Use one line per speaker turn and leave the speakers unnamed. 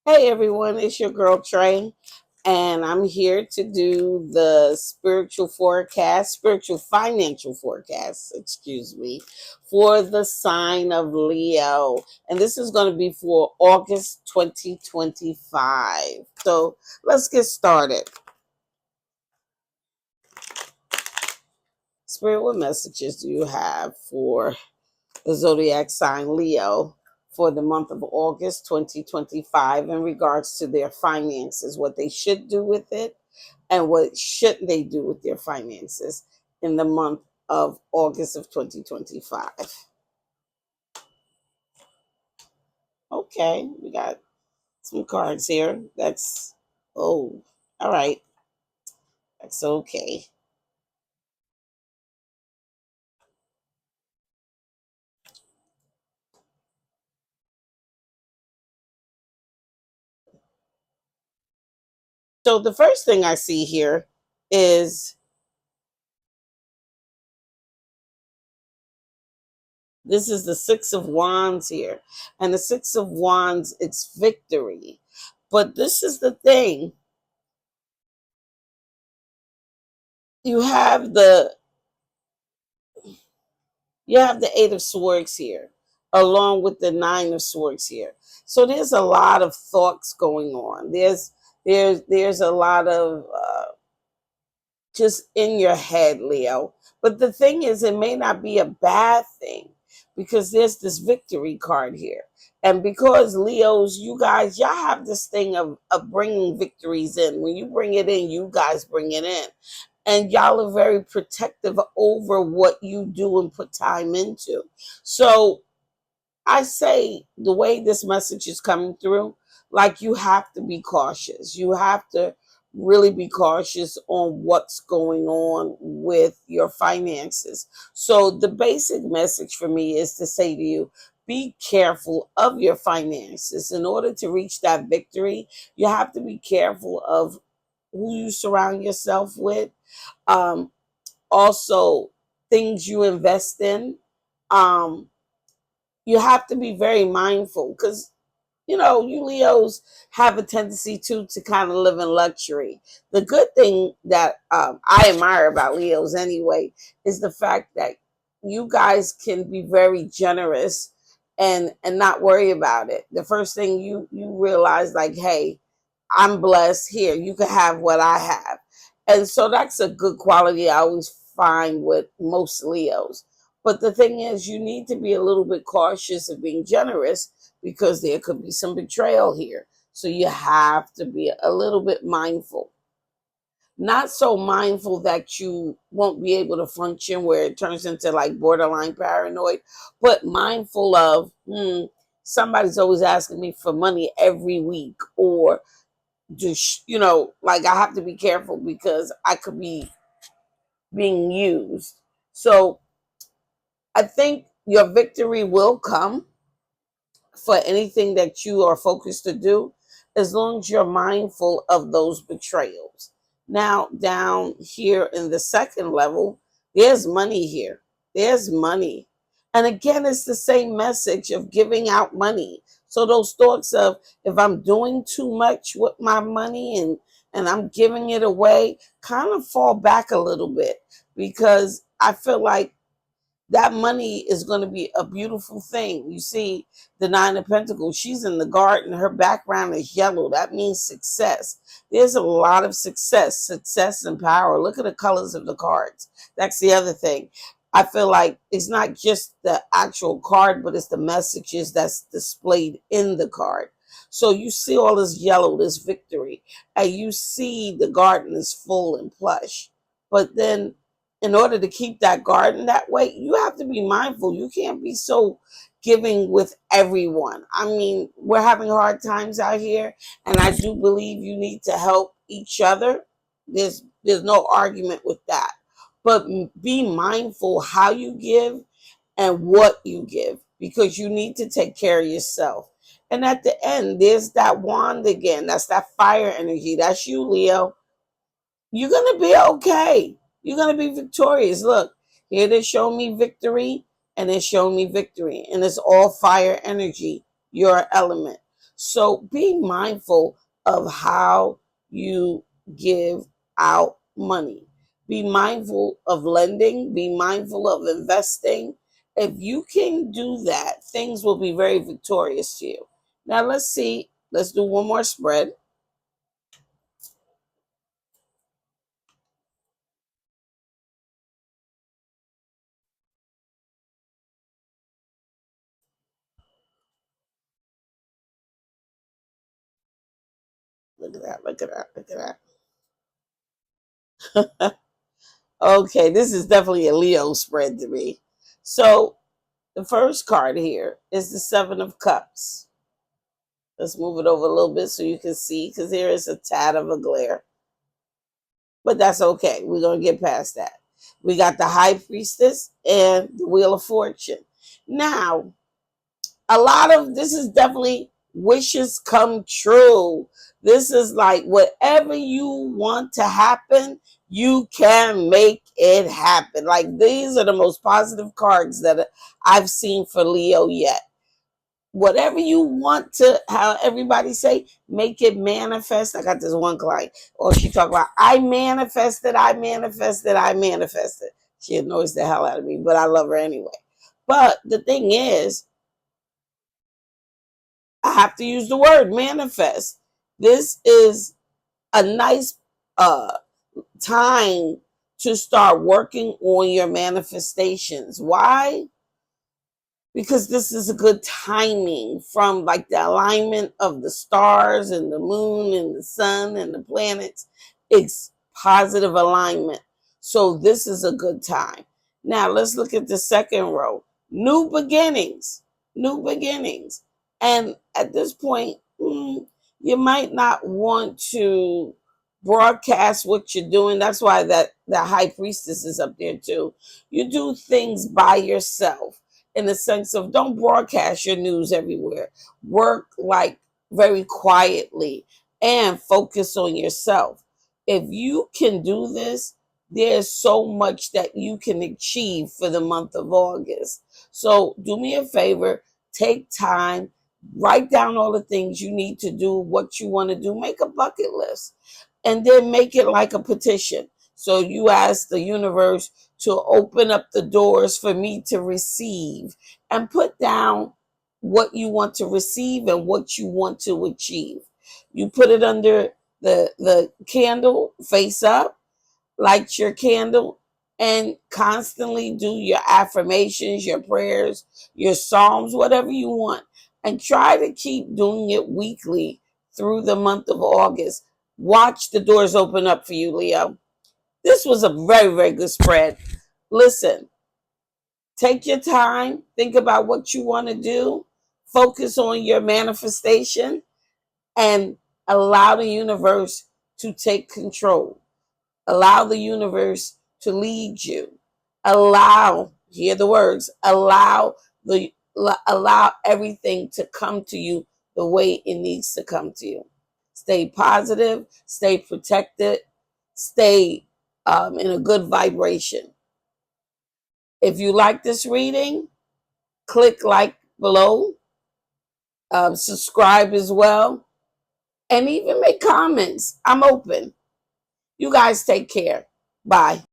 Hey everyone, it's your girl Trey, and I'm here to do the spiritual financial forecast, excuse me, for the sign of Leo. And this is going to be for August 2025. So let's get started. Spirit, what messages do you have for the zodiac sign Leo for the month of August 2025 in regards to their finances, what they should do with it, and what should they do with their finances in the month of August of 2025? Okay, we got some cards here. Oh, all right, that's okay. So the first thing I see here is this is the Six of Wands here. And the Six of Wands, it's victory. But this is the thing. You have the you have the Eight of Swords here, along with the Nine of Swords here. So there's a lot of thoughts going on. There's a lot of just in your head, Leo. But the thing is, it may not be a bad thing because there's this victory card here. And because Leos, you guys, y'all have this thing of bringing victories in. When you bring it in, you guys bring it in. And y'all are very protective over what you do and put time into. So I say the way this message is coming through, like you have to be cautious. You have to really be cautious on what's going on with your finances. So the basic message for me is to say to you, be careful of your finances. In order to reach that victory, you have to be careful of who you surround yourself with. Um, Also, things you invest in. Um, you have to be very mindful because you Leos have a tendency to kind of live in luxury. The good thing that I admire about Leos anyway is the fact that you guys can be very generous and not worry about it. The first thing you realize, like, hey, I'm blessed. Here, you can have what I have. And so that's a good quality I always find with most Leos. But the thing is, you need to be a little bit cautious of being generous because there could be some betrayal here. So you have to be a little bit mindful. Not so mindful that you won't be able to function where it turns into like borderline paranoid, but mindful of, somebody's always asking me for money every week, or just, like I have to be careful because I could be being used. So I think your victory will come for anything that you are focused to do, as long as you're mindful of those betrayals. Now, down here in the second level, there's money here. There's money. And again, it's the same message of giving out money. So those thoughts of, if I'm doing too much with my money and I'm giving it away, kind of fall back a little bit, because I feel like that money is going to be a beautiful thing. You see, the Nine of Pentacles, she's in the garden. Her background is yellow. That means success. There's a lot of success and power. Look at the colors of the cards. That's the other thing. I feel like it's not just the actual card, but it's the messages that's displayed in the card. So you see all this yellow, this victory, and you see the garden is full and plush. But then, in order to keep that garden that way, you have to be mindful. You can't be so giving with everyone. I mean, we're having hard times out here, and I do believe you need to help each other. There's no argument with that. But be mindful how you give and what you give, because you need to take care of yourself. And at the end, there's that wand again. That's that fire energy. That's you, Leo. You're going to be okay. You're going to be victorious. Look, here they show me victory, and they show me victory. And it's all fire energy, your element. So be mindful of how you give out money. Be mindful of lending, be mindful of investing. If you can do that, things will be very victorious to you. Now let's see, let's do one more spread. Look at that, look at that, look at that. Okay, this is definitely a Leo spread to me. So the first card here is the Seven of Cups. Let's move it over a little bit so you can see, because there is a tad of a glare. But that's okay. We're going to get past that. We got the High Priestess and the Wheel of Fortune. Now, a lot of this is definitely wishes come true. This is like whatever you want to happen, you can make it happen. Like these are the most positive cards that I've seen for Leo yet. Whatever you want to, how everybody say, make it manifest. I got this one client, or she talk about, I manifested, I manifested, I manifested. She annoys the hell out of me, but I love her anyway. But the thing is, I have to use the word manifest. This is a nice uh time to start working on your manifestations. Why? Because this is a good timing from like the alignment of the stars and the moon and the sun and the planets. It's positive alignment. So this is a good time. Now let's look at the second row. New beginnings. New beginnings. And at this point, you might not want to broadcast what you're doing. That's why that high priestess is up there too. You do things by yourself, in the sense of don't broadcast your news everywhere. Work like very quietly and focus on yourself. If you can do this, there's so much that you can achieve for the month of August. So do me a favor, take time, write down all the things you need to do, what you want to do, make a bucket list, and then make it like a petition. So you ask the universe to open up the doors for me to receive, and put down what you want to receive and what you want to achieve. You put it under the candle face up, light your candle, and constantly do your affirmations, your prayers, your psalms, whatever you want, and try to keep doing it weekly through the month of August. Watch the doors open up for you, Leo. This was a very, very good spread. Listen, take your time, think about what you want to do, focus on your manifestation, and allow the universe to take control. Allow the universe to lead you. Allow, hear the words, allow everything to come to you the way it needs to come to you. Stay positive, stay protected, stay in a good vibration. If you like this reading, click like below, subscribe as well, and even make comments. I'm open. You guys take care. Bye.